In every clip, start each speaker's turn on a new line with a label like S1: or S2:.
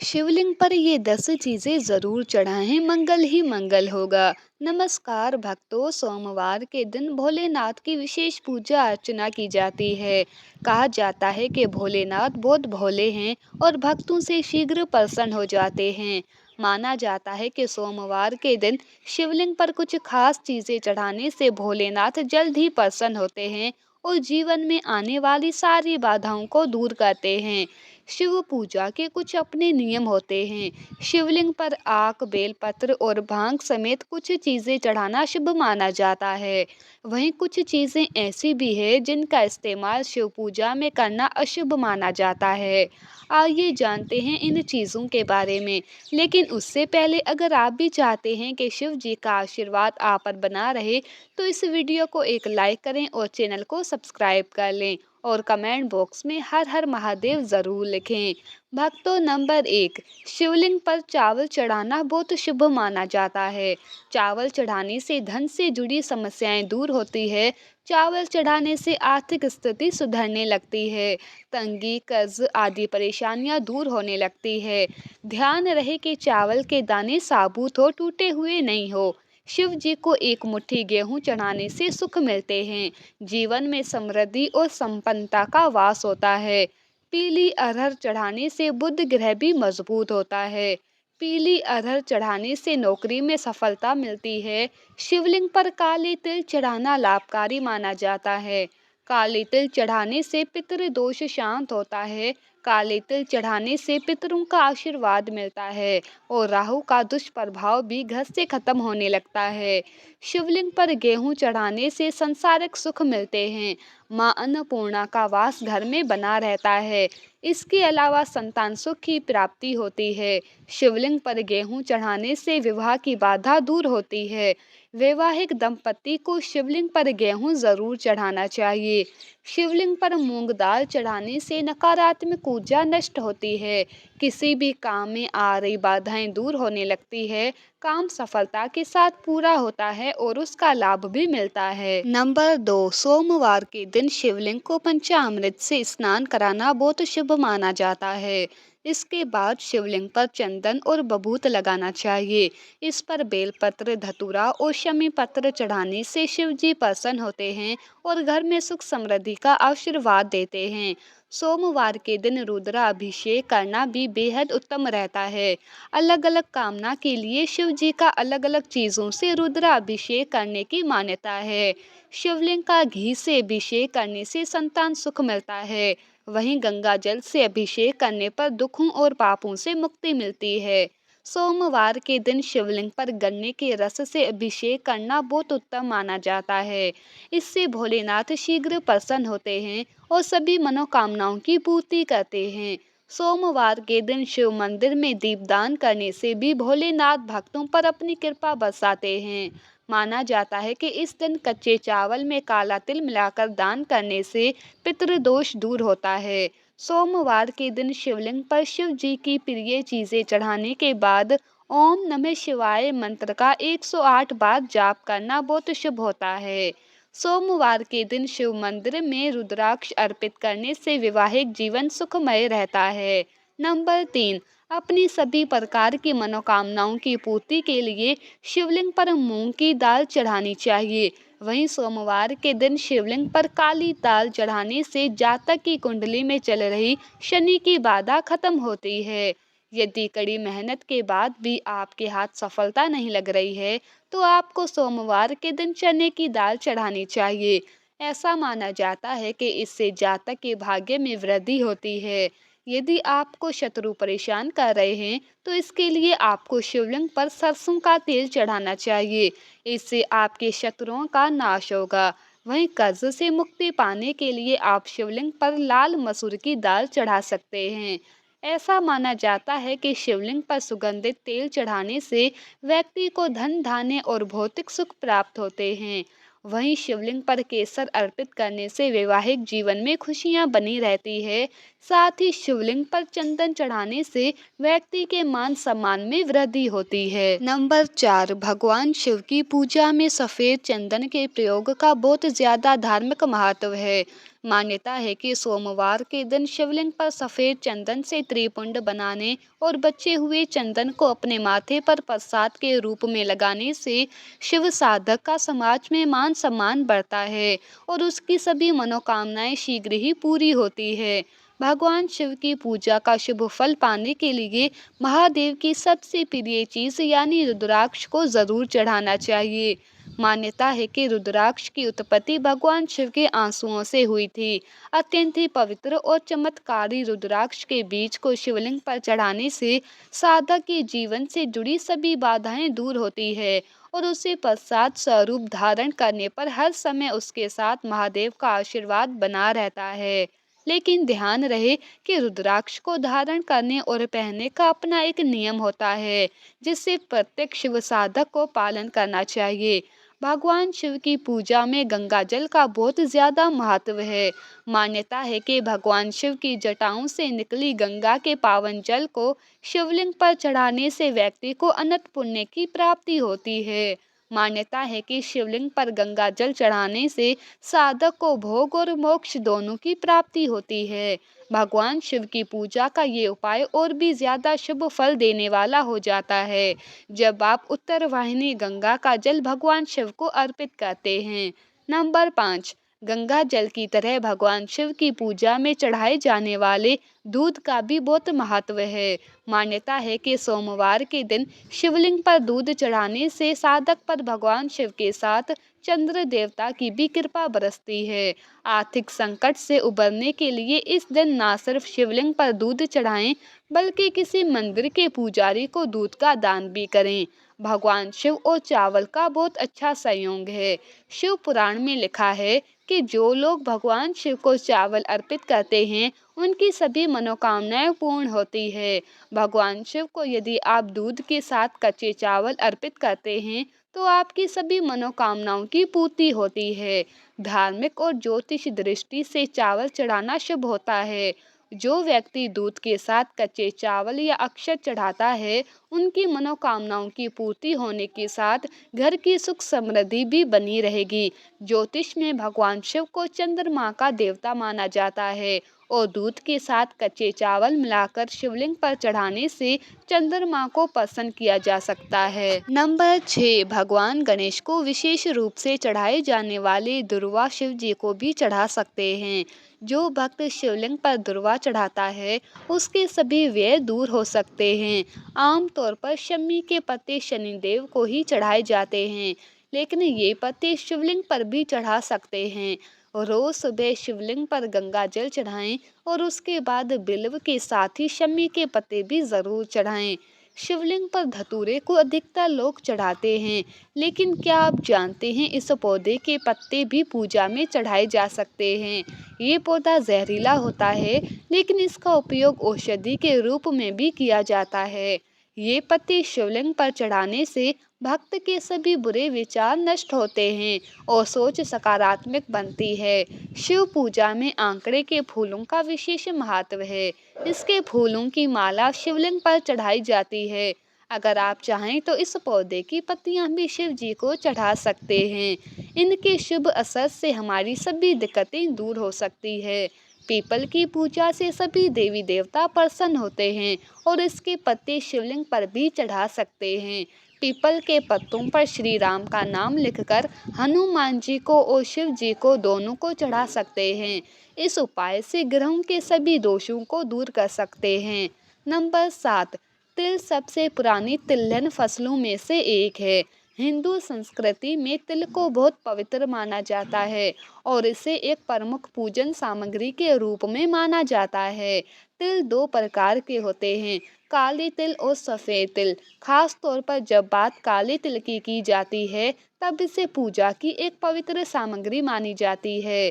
S1: शिवलिंग पर ये 10 चीजें जरूर चढ़ाएं, मंगल ही मंगल होगा। नमस्कार भक्तों, सोमवार के दिन भोलेनाथ की विशेष पूजा अर्चना की जाती है। कहा जाता है कि भोलेनाथ बहुत भोले हैं और भक्तों से शीघ्र प्रसन्न हो जाते हैं। माना जाता है कि सोमवार के दिन शिवलिंग पर कुछ खास चीजें चढ़ाने से भोलेनाथ जल्द ही प्रसन्न होते हैं और जीवन में आने वाली सारी बाधाओं को दूर करते हैं। शिव पूजा के कुछ अपने नियम होते हैं। शिवलिंग पर आक, बेलपत्र और भांग समेत कुछ चीजें चढ़ाना शुभ माना जाता है। वहीं कुछ चीजें ऐसी भी है जिनका इस्तेमाल शिव पूजा में करना अशुभ माना जाता है। आइए जानते हैं इन चीजों के बारे में। लेकिन उससे पहले अगर आप भी चाहते हैं कि शिव जी का आशीर्वाद आप पर बना रहे, तो इस वीडियो को एक लाइक करें और चैनल को सब्सक्राइब कर लें और कमेंट बॉक्स में हर हर महादेव जरूर लिखें। भक्तों, नंबर 1, शिवलिंग पर चावल चढ़ाना बहुत शुभ माना जाता है। चावल चढ़ाने से धन से जुड़ी समस्याएं दूर होती है। चावल चढ़ाने से आर्थिक स्थिति सुधरने लगती है। तंगी, कर्ज आदि परेशानियां दूर होने लगती है। ध्यान रहे कि चावल के दाने साबुत हो, टूटे हुए नहीं हो। शिव जी को एक मुट्ठी गेहूं चढ़ाने से सुख मिलते हैं। जीवन में समृद्धि और संपन्नता का वास होता है। पीली अरहर चढ़ाने से बुध ग्रह भी मजबूत होता है। पीली अरहर चढ़ाने से नौकरी में सफलता मिलती है। शिवलिंग पर काले तिल चढ़ाना लाभकारी माना जाता है। काले तिल चढ़ाने से पितृ दोष शांत होता है। काले तिल चढ़ाने से पितरों का आशीर्वाद मिलता है और राहु का दुष्प्रभाव भी घर से खत्म होने लगता है। शिवलिंग पर गेहूं चढ़ाने से संसारिक सुख मिलते हैं। मां अन्नपूर्णा का वास घर में बना रहता है। इसके अलावा संतान सुख की प्राप्ति होती है। शिवलिंग पर गेहूं चढ़ाने से विवाह की बाधा दूर होती है। वैवाहिक दंपति को शिवलिंग पर गेहूं जरूर चढ़ाना चाहिए। शिवलिंग पर मूंग दाल चढ़ाने से नकारात्मक ऊर्जा नष्ट होती है। किसी भी काम में आ रही बाधाएं दूर होने लगती है। काम सफलता के साथ पूरा होता है और उसका लाभ भी मिलता है। नंबर 2, सोमवार के दिन शिवलिंग को पंचामृत से स्नान कराना बहुत शुभ माना जाता है। इसके बाद शिवलिंग पर चंदन और बभूत लगाना चाहिए। इस पर बेलपत्र, धतूरा और शमी पत्र चढ़ाने से शिव जी प्रसन्न होते हैं और घर में सुख समृद्धि का आशीर्वाद देते हैं। सोमवार के दिन रुद्राभिषेक करना भी बेहद उत्तम रहता है। अलग अलग कामना के लिए शिव जी का अलग अलग चीजों से रुद्राभिषेक करने की मान्यता है। शिवलिंग का घी से अभिषेक करने से संतान सुख मिलता है। वहीं गंगा जल से अभिषेक करने पर दुखों और पापों से मुक्ति मिलती है। सोमवार के दिन शिवलिंग पर गन्ने के रस से अभिषेक करना बहुत उत्तम माना जाता है। इससे भोलेनाथ शीघ्र प्रसन्न होते हैं और सभी मनोकामनाओं की पूर्ति करते हैं। सोमवार के दिन शिव मंदिर में दीपदान करने से भी भोलेनाथ भक्तों पर अपनी कृपा बरसाते हैं। माना जाता है कि इस दिन कच्चे चावल में काला तिल मिलाकर दान करने से पितृदोष दूर होता है। सोमवार के दिन शिवलिंग पर शिव जी की प्रिय चीजें चढ़ाने के बाद ओम नमः शिवाय मंत्र का 108 बार जाप करना बहुत शुभ होता है। सोमवार के दिन शिव मंदिर में रुद्राक्ष अर्पित करने से वैवाहिक जीवन सुखमय रहता है। नंबर 3, अपनी सभी प्रकार की मनोकामनाओं की पूर्ति के लिए शिवलिंग पर मूंग की दाल चढ़ानी चाहिए। वहीं सोमवार के दिन शिवलिंग पर काली दाल चढ़ाने से जातक की कुंडली में चल रही शनि की बाधा खत्म होती है। यदि कड़ी मेहनत के बाद भी आपके हाथ सफलता नहीं लग रही है, तो आपको सोमवार के दिन चने की दाल चढ़ानी चाहिए। ऐसा माना जाता है कि इससे जातक के भाग्य में वृद्धि होती है। यदि आपको शत्रु परेशान कर रहे हैं, तो इसके लिए आपको शिवलिंग पर सरसों का तेल चढ़ाना चाहिए। इससे आपके शत्रुओं का नाश होगा। वहीं कर्ज से मुक्ति पाने के लिए आप शिवलिंग पर लाल मसूर की दाल चढ़ा सकते हैं। ऐसा माना जाता है कि शिवलिंग पर सुगंधित तेल चढ़ाने से व्यक्ति को धन, धान्य और भौतिक सुख प्राप्त होते हैं। वहीं शिवलिंग पर केसर अर्पित करने से वैवाहिक जीवन में खुशियां बनी रहती है। साथ ही शिवलिंग पर चंदन चढ़ाने से व्यक्ति के मान सम्मान में वृद्धि होती है। नंबर 4, भगवान शिव की पूजा में सफेद चंदन के प्रयोग का बहुत ज्यादा धार्मिक महत्व है। मान्यता है कि सोमवार के दिन शिवलिंग पर सफेद चंदन से त्रिपुंड बनाने और बचे हुए चंदन को अपने माथे पर प्रसाद के रूप में लगाने से शिव साधक का समाज में मान सम्मान बढ़ता है और उसकी सभी मनोकामनाएं शीघ्र ही पूरी होती है। भगवान शिव की पूजा का शुभ फल पाने के लिए महादेव की सबसे प्रिय चीज यानी रुद्राक्ष को जरूर चढ़ाना चाहिए। मान्यता है कि रुद्राक्ष की उत्पत्ति भगवान शिव के आंसुओं से हुई थी। अत्यंत ही पवित्र और चमत्कारी रुद्राक्ष के बीज को शिवलिंग पर चढ़ाने से साधक के जीवन से जुड़ी सभी बाधाएं दूर होती है और उसे प्रसाद स्वरूप धारण करने पर हर समय उसके साथ महादेव का आशीर्वाद बना रहता है। लेकिन ध्यान रहे कि रुद्राक्ष को धारण करने और पहनने का अपना एक नियम होता है, जिससे प्रत्येक शिव साधक को पालन करना चाहिए। भगवान शिव की पूजा में गंगा जल का बहुत ज्यादा महत्व है। मान्यता है कि भगवान शिव की जटाओं से निकली गंगा के पावन जल को शिवलिंग पर चढ़ाने से व्यक्ति को अनंत पुण्य की प्राप्ति होती है। मान्यता है कि शिवलिंग पर गंगा जल चढ़ाने से साधक को भोग और मोक्ष दोनों की प्राप्ति होती है। भगवान शिव की पूजा का ये उपाय और भी ज्यादा शुभ फल देने वाला हो जाता है जब आप उत्तर वाहिनी गंगा का जल भगवान शिव को अर्पित करते हैं। नंबर 5, गंगा जल की तरह भगवान शिव की पूजा में चढ़ाए जाने वाले दूध का भी बहुत महत्व है। मान्यता है कि सोमवार के दिन शिवलिंग पर दूध चढ़ाने से साधक पर भगवान शिव के साथ चंद्र देवता की भी कृपा बरसती है। आर्थिक संकट से उबरने के लिए इस दिन न सिर्फ शिवलिंग पर दूध चढ़ाएं बल्कि किसी मंदिर के पुजारी को दूध का दान भी करें। भगवान शिव और चावल का बहुत अच्छा संयोग है। शिव पुराण में लिखा है कि जो लोग भगवान शिव को चावल अर्पित करते हैं उनकी सभी मनोकामनाएं पूर्ण होती है। भगवान शिव को यदि आप दूध के साथ कच्चे चावल अर्पित करते हैं तो आपकी सभी मनोकामनाओं की पूर्ति होती है। धार्मिक और ज्योतिष दृष्टि से चावल चढ़ाना शुभ होता है। जो व्यक्ति दूध के साथ कच्चे चावल या अक्षत चढ़ाता है उनकी मनोकामनाओं की पूर्ति होने के साथ घर की सुख समृद्धि भी बनी रहेगी। ज्योतिष में भगवान शिव को चंद्रमा का देवता माना जाता है और दूध के साथ कच्चे चावल मिलाकर शिवलिंग पर चढ़ाने से चंद्रमा को प्रसन्न किया जा सकता है। नंबर 6, भगवान गणेश को विशेष रूप से चढ़ाए जाने वाले दुर्वा शिव जी को भी चढ़ा सकते हैं। जो भक्त शिवलिंग पर दुर्वा चढ़ाता है उसके सभी व्यय दूर हो सकते हैं। आमतौर पर शमी के पत्ते शनिदेव को ही चढ़ाए जाते हैं, लेकिन ये पत्ते शिवलिंग पर भी चढ़ा सकते हैं। रोज सुबह शिवलिंग पर गंगा जल चढ़ाएं और उसके बाद बिल्व के साथ ही शमी के पत्ते भी जरूर चढ़ाएं। शिवलिंग पर धतूरे को अधिकतर लोग चढ़ाते हैं, लेकिन क्या आप जानते हैं इस पौधे के पत्ते भी पूजा में चढ़ाए जा सकते हैं। ये पौधा जहरीला होता है, लेकिन इसका उपयोग औषधि के रूप में भी किया जाता है। ये पत्ते शिवलिंग पर चढ़ाने से भक्त के सभी बुरे विचार नष्ट होते हैं और सोच सकारात्मक बनती है। शिव पूजा में आंकड़े के फूलों का विशेष महत्व है। इसके फूलों की माला शिवलिंग पर चढ़ाई जाती है। अगर आप चाहें तो इस पौधे की पत्तियां भी शिव जी को चढ़ा सकते हैं। इनके शुभ असर से हमारी सभी दिक्कतें दूर हो सकती है। पीपल की पूजा से सभी देवी देवता प्रसन्न होते हैं और इसके पत्ते शिवलिंग पर भी चढ़ा सकते हैं। पीपल के पत्तों पर श्री राम का नाम लिखकर हनुमान जी को और शिव जी को दोनों को चढ़ा सकते हैं। इस उपाय से ग्रहों के सभी दोषों को दूर कर सकते हैं। नंबर 7, तिल सबसे पुरानी तिलहन फसलों में से एक है। हिंदू संस्कृति में तिल को बहुत पवित्र माना जाता है और इसे एक प्रमुख पूजन सामग्री के रूप में माना जाता है। तिल दो प्रकार के होते हैं, काले तिल और सफ़ेद तिल। खास तौर पर जब बात काले तिल की जाती है तब इसे पूजा की एक पवित्र सामग्री मानी जाती है।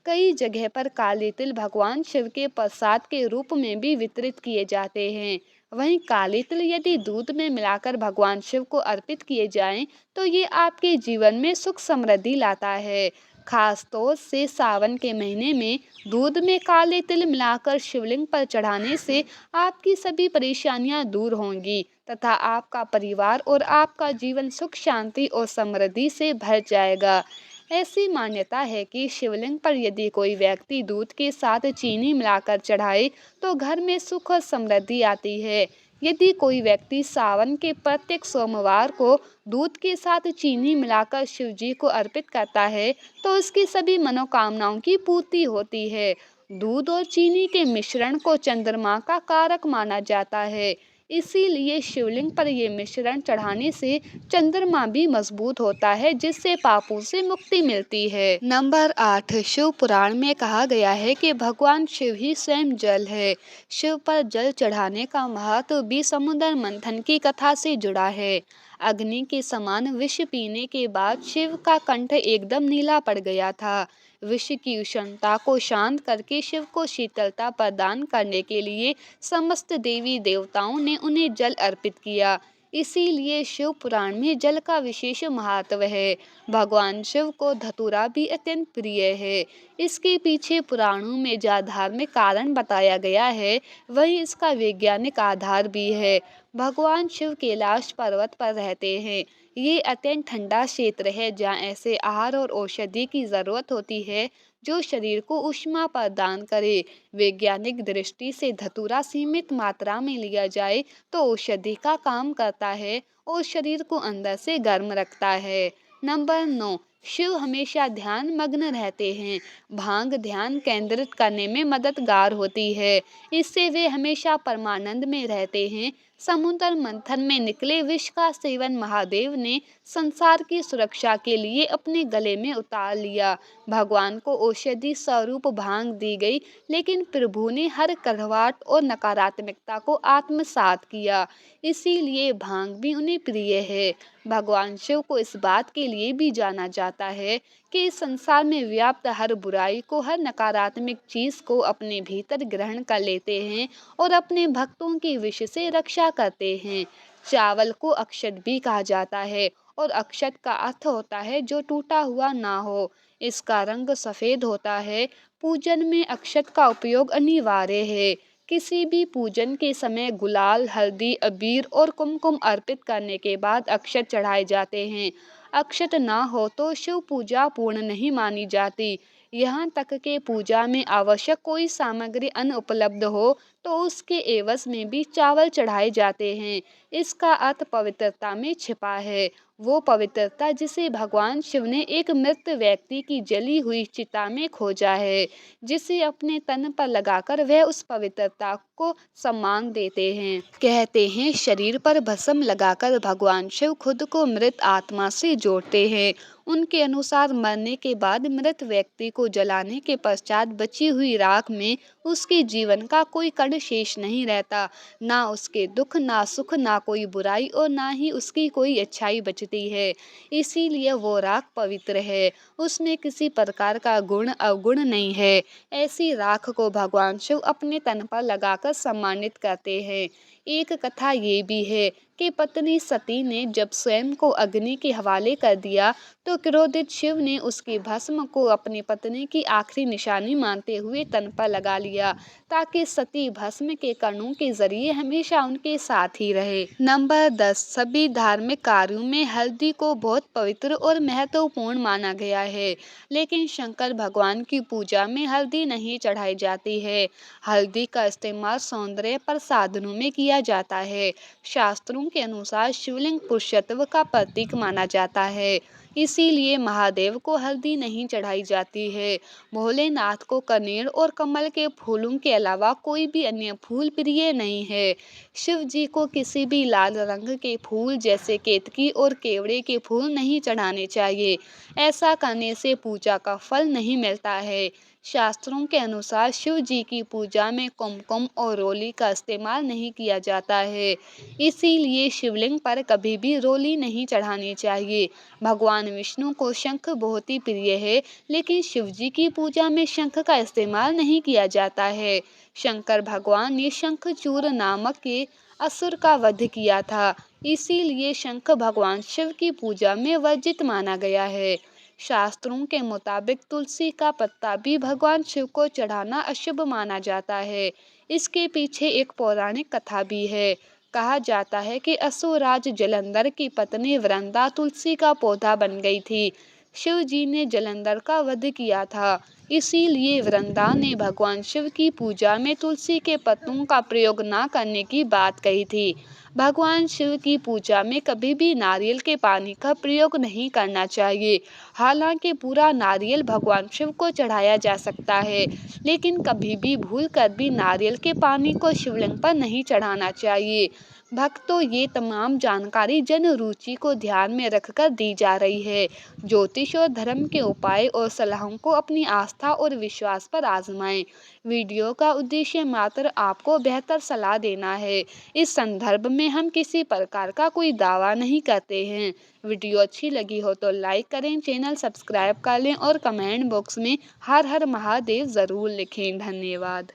S1: कई जगह पर काले तिल भगवान शिव के प्रसाद के रूप में भी वितरित किए जाते हैं। वहीं काले तिल यदि दूध में मिलाकर भगवान शिव को अर्पित किए जाएं तो ये आपके जीवन में सुख समृद्धि लाता है। खास तौर से सावन के महीने में दूध में काले तिल मिलाकर शिवलिंग पर चढ़ाने से आपकी सभी परेशानियां दूर होंगी तथा आपका परिवार और आपका जीवन सुख शांति और समृद्धि से भर जाएगा। ऐसी मान्यता है कि शिवलिंग पर यदि कोई व्यक्ति दूध के साथ चीनी मिलाकर चढ़ाए तो घर में सुख और समृद्धि आती है। यदि कोई व्यक्ति सावन के प्रत्येक सोमवार को दूध के साथ चीनी मिलाकर शिव जी को अर्पित करता है तो उसकी सभी मनोकामनाओं की पूर्ति होती है। दूध और चीनी के मिश्रण को चंद्रमा का कारक माना जाता है, इसीलिए शिवलिंग पर ये मिश्रण चढ़ाने से चंद्रमा भी मजबूत होता है जिससे पापों से मुक्ति मिलती है। नंबर 8, शिव पुराण में कहा गया है कि भगवान शिव ही स्वयं जल है। शिव पर जल चढ़ाने का महत्व भी समुद्र मंथन की कथा से जुड़ा है। अग्नि के समान विष पीने के बाद शिव का कंठ एकदम नीला पड़ गया था। विष की उष्णता को शांत करके शिव को शीतलता प्रदान करने के लिए समस्त देवी देवताओं ने उन्हें जल अर्पित किया। इसीलिए शिव पुराण में जल का विशेष महत्व है। भगवान शिव को धतूरा भी अत्यंत प्रिय है। इसके पीछे पुराणों में जो धार्मिक कारण बताया गया है वही इसका वैज्ञानिक आधार भी है। भगवान शिव कैलाश पर्वत पर रहते हैं। ये अत्यंत ठंडा क्षेत्र है जहाँ ऐसे आहार और औषधि की जरूरत होती है जो शरीर को ऊष्मा प्रदान करे। वैज्ञानिक दृष्टि से धतूरा सीमित मात्रा में लिया जाए तो औषधि का काम करता है और शरीर को अंदर से गर्म रखता है। नंबर 9, शिव हमेशा ध्यान मग्न रहते हैं। भांग ध्यान केंद्रित करने में मददगार होती है। इससे वे हमेशा परमानंद में रहते हैं। समुद्र मंथन में निकले विष का सेवन महादेव ने संसार की सुरक्षा के लिए अपने गले में उतार लिया। भगवान को औषधि स्वरूप भांग दी गई, लेकिन प्रभु ने हर कड़वाहट और नकारात्मकता को आत्मसात किया, इसीलिए भांग भी उन्हें प्रिय है। भगवान शिव को इस बात के लिए भी जाना जाता है कि इस संसार में व्याप्त हर बुराई को, हर नकारात्मक चीज को अपने भीतर ग्रहण कर लेते हैं और अपने भक्तों की विष से रक्षा करते हैं। चावल को अक्षत भी कहा जाता है और अक्षत का अर्थ होता है जो टूटा हुआ ना हो। इसका रंग सफेद होता है। पूजन में अक्षत का उपयोग अनिवार्य है। किसी भी पूजन के समय गुलाल, हल्दी, अबीर और कुमकुम अर्पित करने के बाद अक्षत चढ़ाए जाते हैं। अक्षत ना हो तो शिव पूजा पूर्ण नहीं मानी जाती। यहाँ तक कि पूजा में आवश्यक कोई सामग्री अनुपलब्ध हो तो उसके एवज में भी चावल चढ़ाए जाते हैं। इसका अर्थ पवित्रता में छिपा है, वो पवित्रता जिसे भगवान शिव ने एक मृत व्यक्ति की जली हुई चिता में खोजा है, जिसे अपने तन पर लगाकर वह उस पवित्रता को सम्मान देते हैं। कहते हैं शरीर पर भस्म लगाकर भगवान शिव खुद को मृत आत्मा से जोड़ते हैं। उनके अनुसार मरने के बाद मृत व्यक्ति को जलाने के पश्चात बची हुई राख में उसके जीवन का कोई कण शेष नहीं रहता। ना उसके दुख, ना सुख, ना कोई बुराई और ना ही उसकी कोई अच्छाई बचती है। इसीलिए वो राख पवित्र है, उसमें किसी प्रकार का गुण अवगुण नहीं है। ऐसी राख को भगवान शिव अपने तन पर लगाकर सम्मानित करते हैं। एक कथा ये भी है कि पत्नी सती ने जब स्वयं को अग्नि के हवाले कर दिया तो क्रोधित शिव ने उसकी भस्म को अपनी पत्नी की आखिरी निशानी मानते हुए तन पर लगा लिया, ताकि सती भस्म के कणों के जरिए हमेशा उनके साथ ही रहे। नंबर 10, सभी धार्मिक कार्यों में हल्दी को बहुत पवित्र और महत्वपूर्ण माना गया है, लेकिन शंकर भगवान की पूजा में हल्दी नहीं चढ़ाई जाती है। हल्दी का इस्तेमाल सौंदर्य प्रसाधनों में किया जाता है। शास्त्रों के अनुसार शिवलिंग पुरुषत्व का प्रतीक माना जाता है, इसीलिए महादेव को हल्दी नहीं चढ़ाई जाती है। भोलेनाथ को कनेर और कमल के फूलों के अलावा कोई भी अन्य फूल प्रिय नहीं है। शिव जी को किसी भी लाल रंग के फूल जैसे केतकी और केवड़े के फूल नहीं चढ़ाने चाहिए। ऐसा करने से पूजा का फल नहीं मिलता है। शास्त्रों के अनुसार शिव जी की पूजा में कुमकुम और रोली का इस्तेमाल नहीं किया जाता है, इसीलिए शिवलिंग पर कभी भी रोली नहीं चढ़ानी चाहिए। भगवान विष्णु को शंख बहुत ही प्रिय है, लेकिन शिव जी की पूजा में शंख का इस्तेमाल नहीं किया जाता है। शंकर भगवान ने शंखचूड़ नामक के असुर का वध किया था, इसीलिए शंख भगवान शिव की पूजा में वर्जित माना गया है। शास्त्रों के मुताबिक तुलसी का पत्ता भी भगवान शिव को चढ़ाना अशुभ माना जाता है। इसके पीछे एक पौराणिक कथा भी है। कहा जाता है कि असुरराज जलंधर की पत्नी वृंदा तुलसी का पौधा बन गई थी। शिव जी ने जलंधर का वध किया था। इसीलिए वृंदा ने भगवान शिव की पूजा में तुलसी के पत्तों का प्रयोग न करने की बात कही थी। भगवान शिव की पूजा में कभी भी नारियल के पानी का प्रयोग नहीं करना चाहिए। हालांकि पूरा नारियल भगवान शिव को चढ़ाया जा सकता है, लेकिन कभी भी भूल कर भी नारियल के पानी को शिवलिंग पर नहीं चढ़ाना चाहिए। भक्तों, ये तमाम जानकारी जन रुचि को ध्यान में रखकर दी जा रही है। ज्योतिष और धर्म के उपाय और सलाहों को अपनी आस्था और विश्वास पर आजमाएं। वीडियो का उद्देश्य मात्र आपको बेहतर सलाह देना है। इस संदर्भ में हम किसी प्रकार का कोई दावा नहीं करते हैं। वीडियो अच्छी लगी हो तो लाइक करें, चैनल सब्सक्राइब कर लें और कमेंट बॉक्स में हर हर महादेव ज़रूर लिखें। धन्यवाद।